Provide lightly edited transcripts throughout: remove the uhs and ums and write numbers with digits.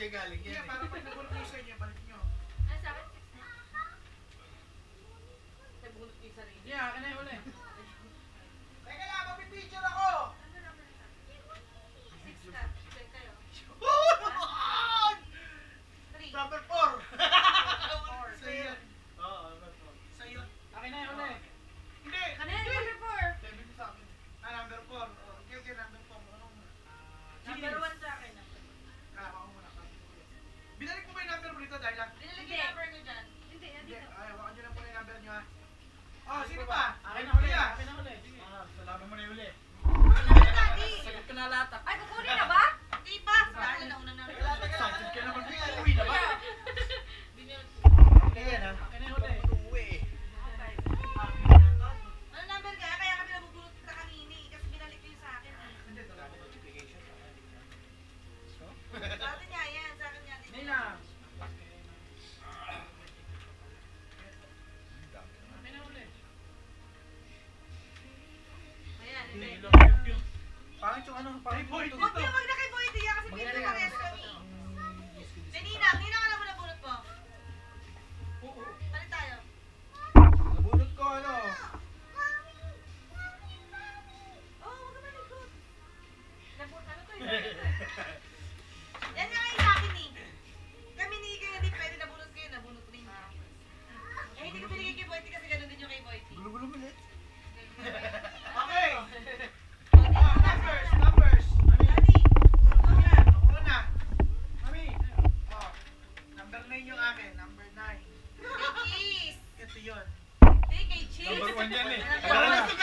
kayo galing yan. Para pag nabulot kayo sa inyo, balik nyo. Ano sa akin? Nabulot kayo sa rin. Yeah, akin na yung uli. Teka lang, mapipicture ako! Number 4! Sa'yo. Oo, number 4. Sa'yo. Akin na yung uli. Hindi! Kanina yung number 4. Sabi ko sa akin. Number 4. Okay, number 4. Anong? Number 1 sa akin. Kala ko muna. Binalik mo ba yung number mo dito dahil lang? Binalik yung number nyo dyan. Hindi, Hindi. dito. Ay, wakan nyo lang po yung number nyo ha. Oh, sino pa? Akin na uli. Akin na uli. Sige. Salamat mo na yung uli. Sagot ko na lahat. Ay, kukunin na ba? Hindi pa. Dahil na unang number. Excited ka naman. Uwi na ba? Ayan ha. Akin na yung uli. Ano number ka? Kaya kami nabubulot kita kanini. Kasi binalik ko yung sa akin. Hindi, wala ko notification. Sa atin nga yan. Sa akin yan. Hindi na. Akin na uli. Ayan, hindi. Pangit yung ano? Pangit yung ito. Huwag na kay Boy Tia kasi pinto parehas kami. Ninang alam mo na bulot mo. Oo. Palit tayo. Nabunot ko ano? Oh, huwag ka malikot. Ano to yun? Yan nga yung sa akin eh. Kami ni Ika hindi pwede nabulot kayo, nabulot rin. Eh, hindi ko binigay kay Boy Tia kasi ganun din yung kay Boy Tia. Gulo-gulo ulit. Okay. Numbers. Numbers. Daddy. Ayan, una. Mami. Oh. Number 9 yung akin. Number 9. Kay Cheese. Ito yun. Hey, kay Cheese. Number 1 yan eh. Starbucks.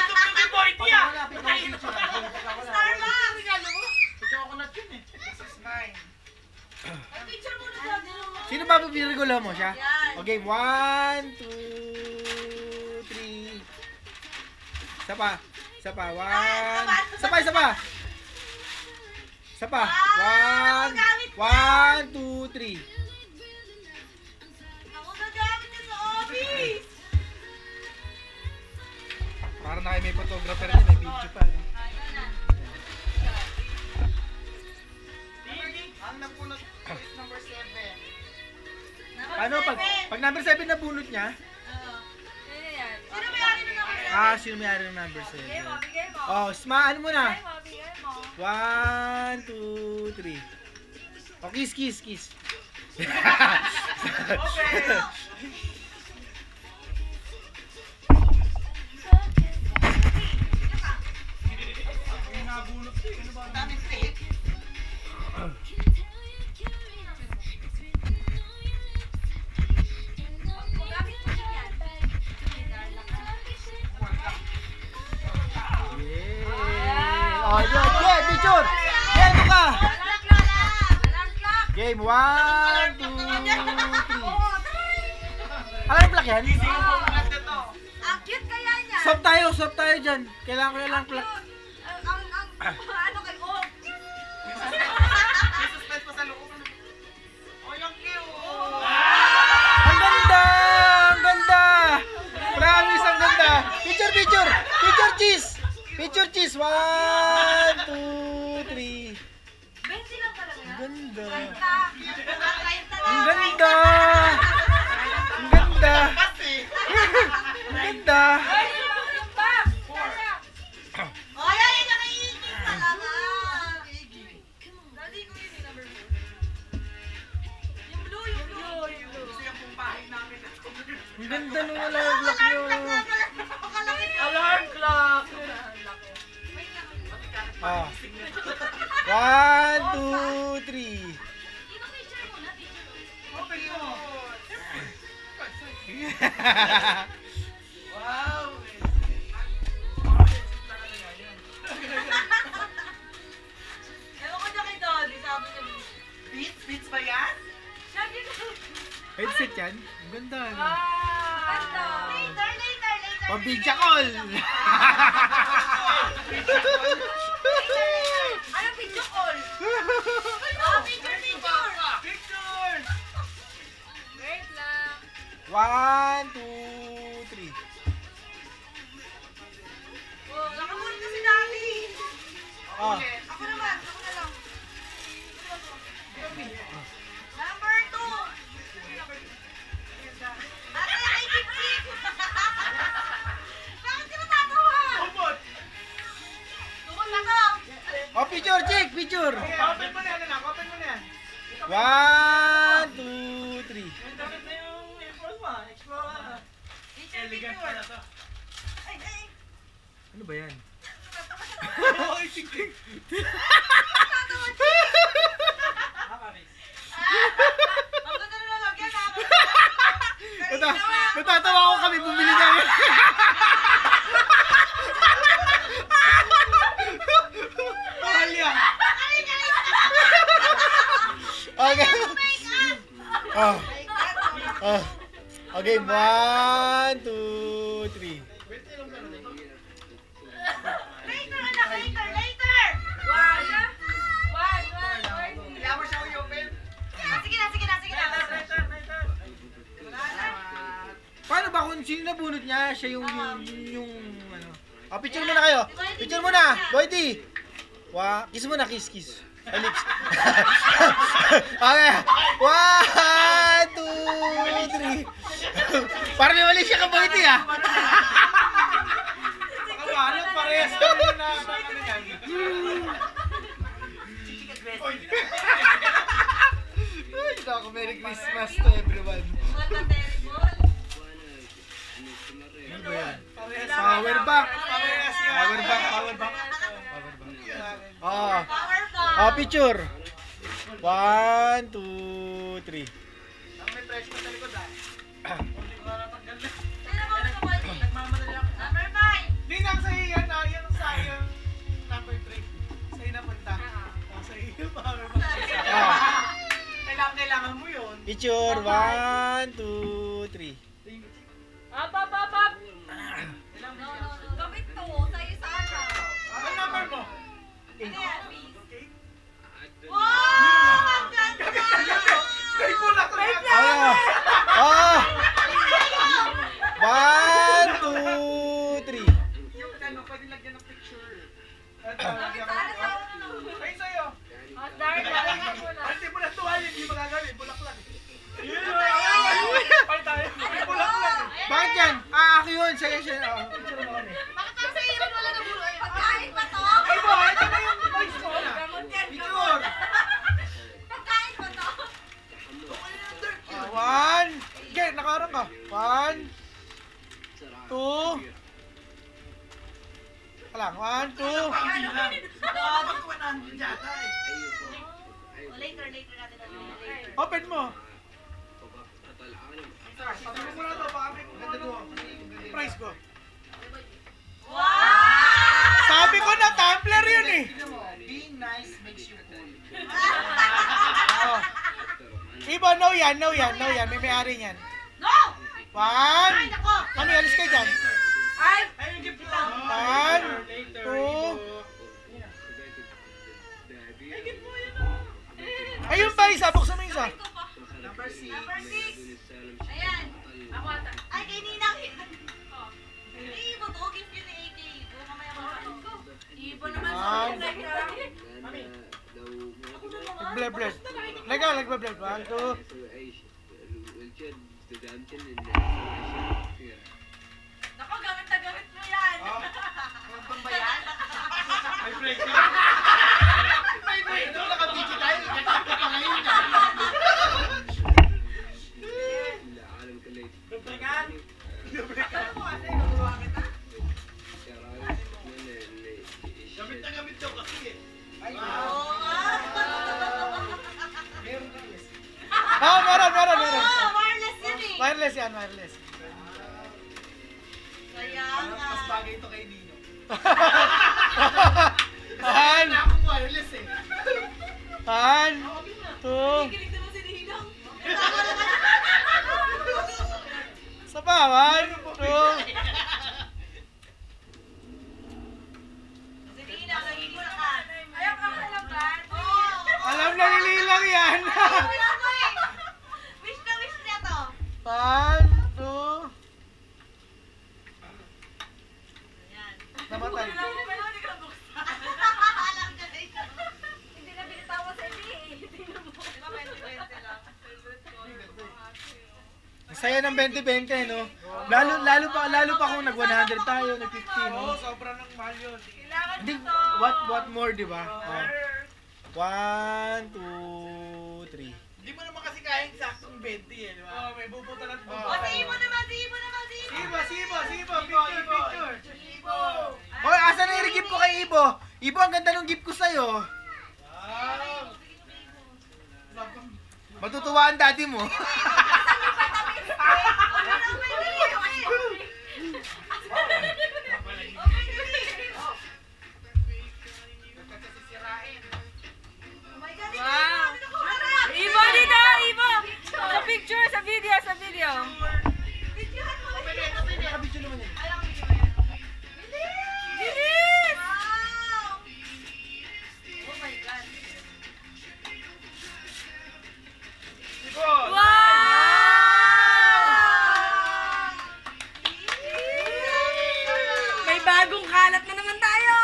Picture ako na yun eh. This is 9. Picture mo na Daddy. Sino ba bibirigulo mo siya? Yan. Okay, 1, 2, 3. Isa pa. Isa pa. 1. Isa pa, isa pa. Isa pa. 1, 2, 3. Ako gagamit niya sa office. Para na kayo may photographer din, may video pa. Ayun na. Ang napunot is number 7. Ano, pag number 7 na bunot niya, Sino may-ari ng number 7? sino may-ari ng number Bigay mo, 7? bigay mo. Oh, ano mo na? Bigay mo. 1, 2, 3. Oh, kiss, kiss, kiss. Okay. Yung nabunot ko. Ano ba? Daming tape. Gamit mo yan. Yeah. Oh, yeah, picture. Game ka. Game 1, 2, 3. Alam yung plak yan? Ang cute kaya niya. Swap tayo dyan. Kailangan ko lang plak. Ano kay O? May suspense pa sa loob. Oh, yung cute. Ang ganda! Ang ganda! Promise, ang ganda! Picture, picture! Picture cheese! Picture cheese! 1, 2, 3. 20 lang talaga yan. Ganda! 30 na. Ang ganda! Ang ganda! Ang ganda! Yung bag. Oh, yan yung nakaigil talaga. Daddy, ko yun yung number 4. Yung blue, yung blue. Gusto yung pumpahin namin. Ang ganda nung alarm clock nyo! Alarm clock. Ah. 1, 2, 3. Dito picture mo na, picture mo. Oh, pwede mo. Wow. Ewan ko dyan kay Daddy, sabi niya. Beats ba yan? Sabi niya. Headset yan? Ang ganda, ano? Ganda. Later. Pabidya call! Ano picture call? Picture. Picture! Wait lang. 1, 2, 3. Oh, nakamulit na si Daddy. Oh. Okay. Ako naman, ako na lang. picture. Open mo na yan, anak. Open mo na yan. 1, 2, 3. Ang dapat na yung impulse mo. Explore. Elegant pala to. Ay, ay. Ano ba yan? Oy, tingting. Ang ganda na lalagyan ha. Natatawa ko kami bumili namin. Mahal yan. Okay. Oh. Oh. Okay, 1, 2, 3. Later, anak, later, later. One. Kailangan mo siya i-open. Sige na. Paano ba kung sino nabunot niya? Siya yung ano. Oh, picture muna kayo. Picture muna. Boyty. Kiss muna, kiss. Ay, lips. Okay. 1, 2, 3. Parang may mali siya ka, Boyty, ah. Ano, parehas kami na ano yan. Ay, naku, Merry Christmas to everyone. What a terrible. Ano ba yan? Parehas. Power bank. Parehas yan. Power bank. Oh. Power bank. Oh, picture. 1, 2, 3. Ang may pressure sa likod ah. Hindi ko na natanggal na. Sino ba gusto mo? Nagmamadali ako. Number 5. Hindi nang sa'yo yan ah. Yan ang sayang number 3. Sa'yo na punta. Sa'yo yung power bank. Ah. Kailangan mo yun. Picture. 1, 2, 3. Up. No. Gamit to. Sa'yo sana. Ano number mo? Ano yan, please? Okay. Wow! Ang ganda! May kulak na yan. Oh. 1, 2, 3. Yung ano, pwede lagyan ng picture. Ito, Gamit lagyan sana ko. sa Ay, sa'yo. Hindi mo na tuwalin, hindi magagawin. Bulak lang. Ay, tayo. Bulak lang. Bakit yan? Ako yun. Siya. Oh, picture mo kami. Bakit ang sa iron wala na bulo? Pagkain ba to? Ay, bo, ito na yung voice mo na. Picture. Pagkain ba to? 1. Okay, nakaharap ka. 1, 2. Lang. 1, 2. Later natin later. Open mo. Sabi mo na ito, baka may ganda doon. Price ko. Wow! Sabi ko na, tumbler yun eh. Being nice makes you cool. Oh. Iba, no yan. May may-ari yan. No! 1. Ay, nako! Kami, alis kayo dyan. Ay! Ay, yung gift lang. 1, 2. Ayun pa isa, buksan mo yung isa. Ito pa. Number 6. Number 6. Ayan. Ako ata. Ay, kay Ninang yan. Oh. Ibo to. Gift yun ni AK. Ibo, mamaya makaroon ko. Ibo naman sa One. Mami. Bled. Nagbled. 1, 2. Nako, gamit na gamit mo yan. Kantong ba yan? May break yun. May break yun. Nakabidyo tayo. Ganyan ka pa ngayon. Dublikan. Ano mo kasi? Natuwa kita. Gamit na gamit daw kasi eh. Ay, Oo nga. meron na yes. Oh, meron. Oo, wireless yun eh. Wireless yan. Kaya nga. Mas bagay ito kay Nino. One. Wala akong wireless eh. 1, 2. Kilig naman si Ninang. Isa pa. 1, 2. Si Ninang, nagiging ka. Ayaw ka malaban. Oo. Alam na nililang yan. Wala ko eh. Wish niya to. 1, 2. Ayan. Namatay. Alam niya na ito. Hindi na binitawa sa inyo eh. Tingnan mo. Di ba 20-20 lang? Ang saya ng 2020, no? Lalo pa kung nag-100 tayo, nag-50, Oo, no? sobrang ng mahal yun. Kailangan Hindi, mo to. what more, di ba? Oh. 1, 2, 3. Hindi mo naman kasi kayang saktong 20 eh, di ba? Oo, may bubutan at O, si Ibo naman, si Ibo naman, si Ibo. Picture. Ibo. Hoy, asan na yung gift ko kay Ibo? Ibo, ang ganda ng gift ko sa'yo. Wow. Matutuwa ang daddy mo. Wow! Ibo dito! Ibo! Sa picture, sa video, sa video. Nakabidyo naman yan. Bilis! Oh my God. Wow! May bagong kalat na naman tayo!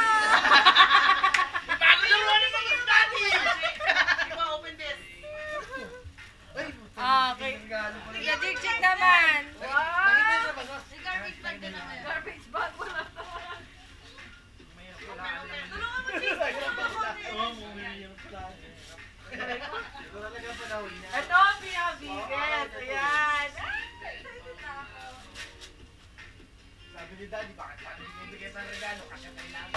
Bago lang wala naman si Daddy! Iba, open this. Okay. Tiga Jik naman. Nakita niyo ba? Si garbage bag din naman. Garbage bag mo na to. Tulungan mo, Jake. Ito ang pinakabigat. Ayan. Sabi ni Daddy, bakit sabi hindi mo bigay ng regalo? Kasi tayo lang.